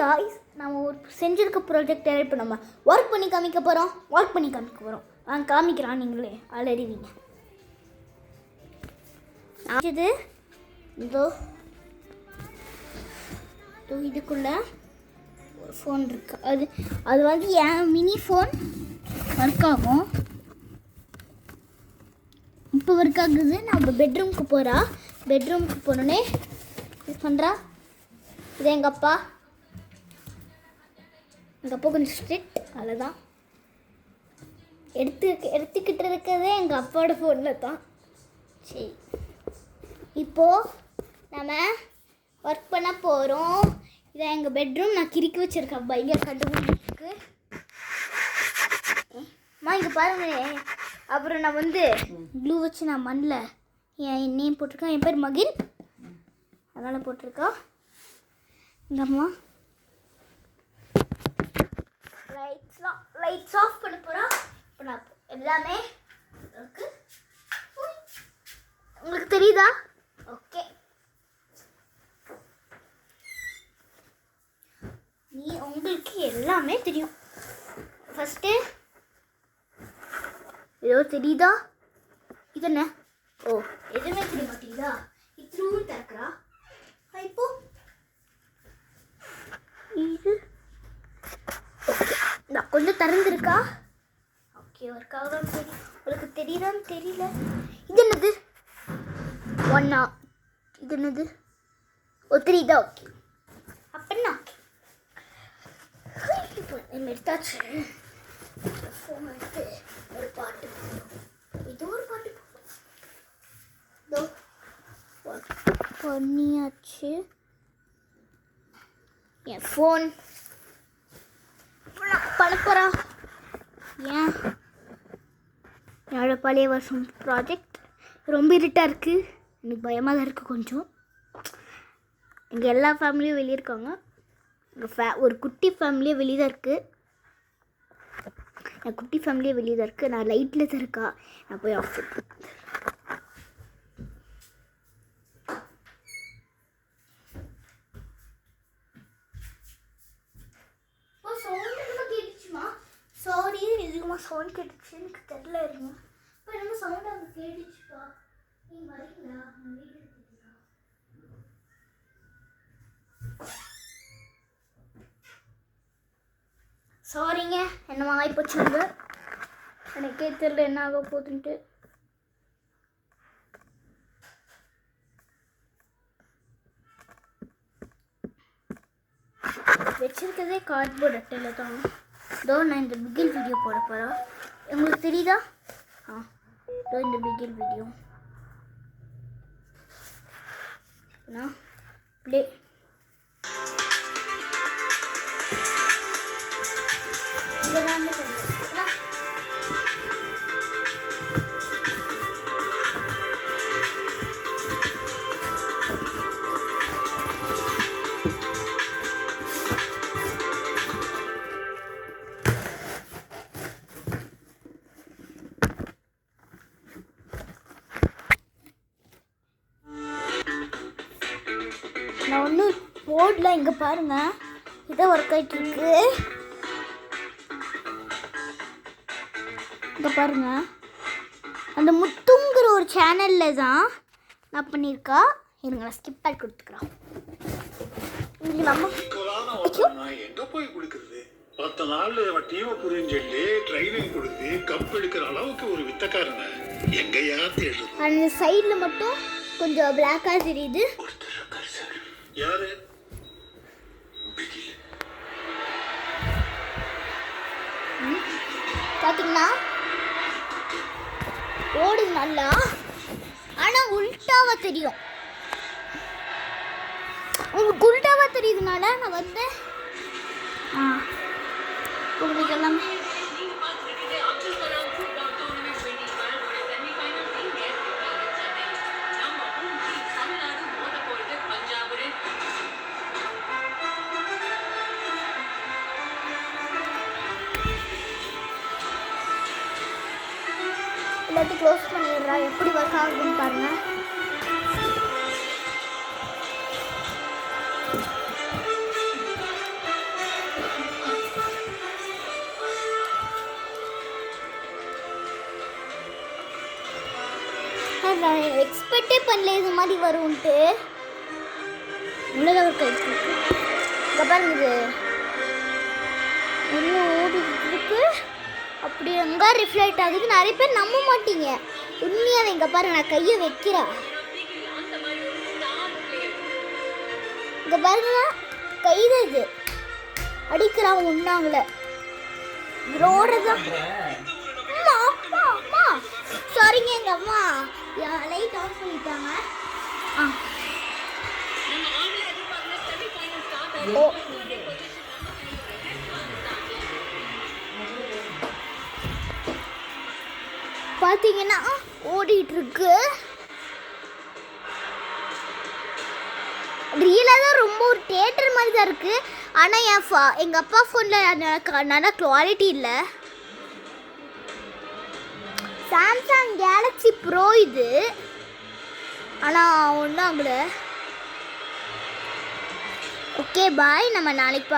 Guys நம்ம ஒரு செஞ்சுருக்க project இப்போ நம்ம ஒர்க் பண்ணி காமிக்க போகிறோம் வாங்க காமிக்கிறான், நீங்களே அலறிவீங்க. இது இதோ இதுக்குள்ள ஒரு ஃபோன் இருக்கு. அது வந்து என் மினி ஃபோன் ஒர்க் ஆகும். இப்போ ஒர்க் ஆகுது. நான் பெட்ரூமுக்கு போனோடனே இது பண்ணுறா. இது எங்கள் அப்பா கொஞ்சம் ஸ்ட்ரிக்ட், அவ்வளோதான். எடுத்துக்கிட்டு இருக்கிறதே எங்கள் அப்பாவோட ஃபோனில் தான். சரி, இப்போது நம்ம ஒர்க் பண்ண போகிறோம். இதை எங்கள் பெட்ரூம் நான் கிறுக்கி வச்சுருக்கேன். பயங்கர கண்டுபிடிச்சிருக்கு. இங்கே பாருங்களேன். அப்புறம் நான் வந்து ப்ளூ வச்சு நான் மண்ணில் என் நேம் போட்டிருக்கேன். என் பேர் மகின், அதனால் போட்டிருக்கோம். இந்த அம்மா லைட்ஸ் ஆஃப் பண்ண போகிறோம். இப்போ நான் எல்லாமே உங்களுக்கு தெரியுதா? ஓகே, உங்களுக்கு எல்லாமே தெரியும். ஃபஸ்ட்டு ஏதோ தெரியுதா? இது என்ன? ஓ, எதுவுமே தெரிய மாட்டேங்குதா? இத்திரும் திறக்கிறா. இப்போ இது நான் கொஞ்சம் திறந்துருக்கா. ஓகே, ஒர்க்காக தெரியும். உங்களுக்கு தெரியுதான்னு தெரியல. இது என்னது? ஒன்னா இது என்னது? ஓ, தெரியுதா? ஓகே, அப்படின்னா இப்போ எடுத்தாச்சு. ஃபோன் எடுத்து ஒரு பாட்டு, இது ஒரு பாட்டு இதோ பண்ணியாச்சு. என் ஃபோன் பழப்பறா. ஏன் என்னோட பழைய வருஷம் ப்ராஜெக்ட் ரொம்ப இருட்டாக இருக்குது. எனக்கு பயமாக தான் இருக்குது கொஞ்சம். எங்கள் எல்லா ஃபேமிலியும் வெளியே இருக்காங்க. எங்கள் ஒரு குட்டி ஃபேமிலியே வெளியே தான் இருக்குது. என் குட்டி ஃபேமிலியே வெளியே தான் இருக்குது. நான் லைட்டில் தான் இருக்கா. நான் போய் ஆஃப் பண்ணேன். சாரி, இதுக்குமா சவுண்ட் கேட்டுச்சு, எனக்கு தெரியல. இருங்க, இப்போ என்ன சவுண்ட் அங்கே கேட்டுச்சுப்பா. நீங்கள் வரீங்களா? சாரிங்க, என்னமா ஆகிப்போச்சுங்க. எனக்கே தெரியல என்ன ஆக போகுதுன்ட்டு. வச்சிருக்கதே கார்ட்போர்ட் அட்டையில் தான். இதோ நான் இந்த பிகில் வீடியோ போட போகிறேன். உங்களுக்கு தெரியுதா? இதோ இந்த பிகில் வீடியோ நான் ப்ளே. நான் ஒன்றும் போர்டில் இங்கே பாருங்கள், இதை ஒர்க் ஆகிட்டுருக்கு. இங்கே பாருங்கள், அந்த முத்துங்கிற ஒரு சேனலில் தான் நான் பண்ணியிருக்கா. இருங்க, நான் ஸ்கிப் பண்ணி கொடுத்துக்கிறேன். எங்கே போய் கொடுக்குறது? 10 நாள் டீமை புரிஞ்சு ட்ரைனிங் கொடுத்து கப் எடுக்கிற அளவுக்கு ஒரு வித்தக்காரனை எங்கேயா தேடுது? அந்த சைடில் மட்டும் கொஞ்சம் பிளாக்காக தெரியுது. யாரு? பார்த்தீங்கன்னா ஓடுது நல்லா, ஆனால் உல்ட்டாவாக தெரியும். உங்களுக்கு உல்ட்டாவாக தெரியுதுனால நான் வந்து உங்களுக்கு எல்லாமே எல்லாத்தையும் க்ளோஸ் பண்ணிடுறா. எப்படி ஒர்க் ஆகுதுன்னு பாருங்கள். நான் எக்ஸ்பெக்டே பண்ணல இது மாதிரி வரும்ன்ட்டு. உள்ளத ஒரு கை இங்கே பாருங்க, இது உள்ள ஓடிட்டு இருக்கு. அப்படி எங்கே ரிஃப்ளெக்ட் ஆகுது. நிறைய பேர் நம்ப மாட்டீங்க, உண்மையாவே. இங்கே பாருங்க, நான் கையை வைக்கிறேன். இங்கே பாருங்க, கைது இது அடிக்கிறான் ஒன்றாங்கள ரோடுதான். அம்மா அப்பா அம்மா சாரிங்க, எங்கள் அம்மா லைட் ஆஃப் பண்ணிட்டாங்க. ஓ பார்த்தீங்கன்னா ஓடிட்டு இருக்கு. ரியலாக தான் ரொம்ப ஒரு தியேட்டர் மாதிரி தான் இருக்குது. ஆனால் எங்கள் அப்பா ஃபோனில் நல்லா குவாலிட்டி இல்லை. சாம்சங் கேலக்ஸி ப்ரோ இது. ஆனால் ஒன்றும் ஆகல. ஓகே பாய், நம்ம நாளைக்கு